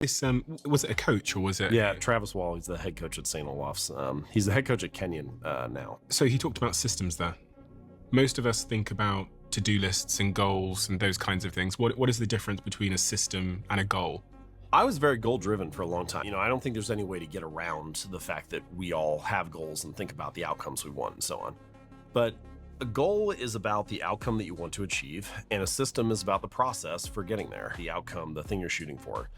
This was it a coach or was it? Yeah, Travis Wall, he's the head coach at St. Olaf's. He's the head coach at Kenyon now. So he talked about systems there. Most of us think about to-do lists and goals and those kinds of things. What is the difference between a system and a goal? I was very goal-driven for a long time. I don't think there's any way to get around the fact that we all have goals and think about the outcomes we want and so on. But a goal is about the outcome that you want to achieve, and a system is about the process for getting there, the outcome, the thing you're shooting for.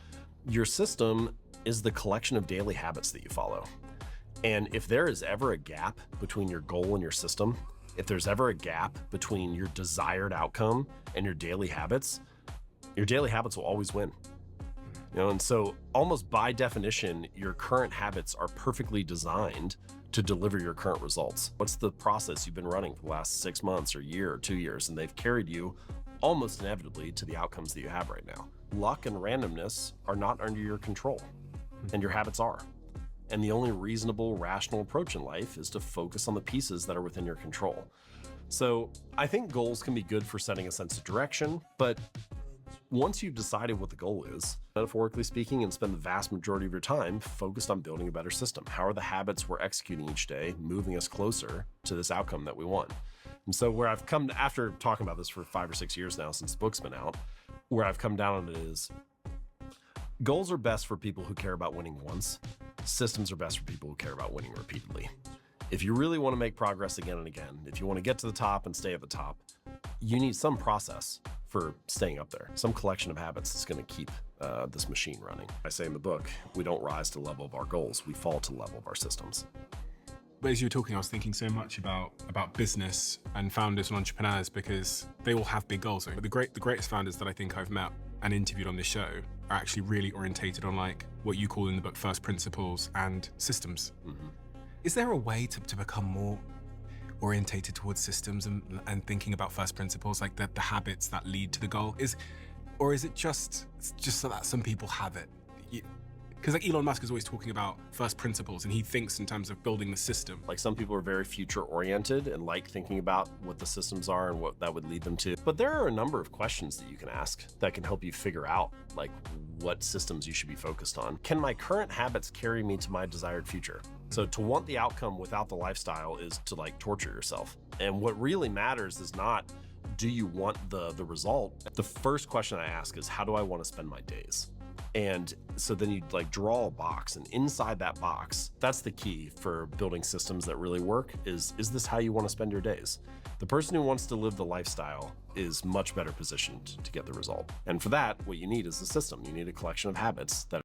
Your system is the collection of daily habits that you follow. And if there is ever a gap between your goal and your system, if there's ever a gap between your desired outcome and your daily habits will always win. And so almost by definition, your current habits are perfectly designed to deliver your current results. What's the process you've been running for the last 6 months or year or 2 years, and they've carried you almost inevitably to the outcomes that you have right now. Luck and randomness are not under your control, and your habits are. And the only reasonable, rational approach in life is to focus on the pieces that are within your control. So I think goals can be good for setting a sense of direction, but once you've decided what the goal is, metaphorically speaking, and spend the vast majority of your time focused on building a better system. How are the habits we're executing each day moving us closer to this outcome that we want? And so where I've come, after talking about this for 5 or 6 years now since the book's been out, where I've come down on it is, goals are best for people who care about winning once. Systems are best for people who care about winning repeatedly. If you really want to make progress again and again, if you want to get to the top and stay at the top, you need some process for staying up there, some collection of habits that's going to keep this machine running. I say in the book, we don't rise to the level of our goals, we fall to the level of our systems. But as you were talking, I was thinking so much about business and founders and entrepreneurs because they all have big goals. The greatest founders that I think I've met and interviewed on this show are actually really orientated on like what you call in the book first principles and systems. Mm-hmm. Is there a way to become more orientated towards systems and thinking about first principles, like the habits that lead to the goal? Or is it just so that some people have it? Because like Elon Musk is always talking about first principles and he thinks in terms of building the system. Like some people are very future oriented and like thinking about what the systems are and what that would lead them to. But there are a number of questions that you can ask that can help you figure out like what systems you should be focused on. Can my current habits carry me to my desired future? So to want the outcome without the lifestyle is to like torture yourself. And what really matters is not, do you want the result? The first question I ask is, how do I want to spend my days? And so then you like draw a box, and inside that box, that's the key for building systems that really work is this how you want to spend your days? The person who wants to live the lifestyle is much better positioned to get the result. And for that, what you need is a system. You need a collection of habits that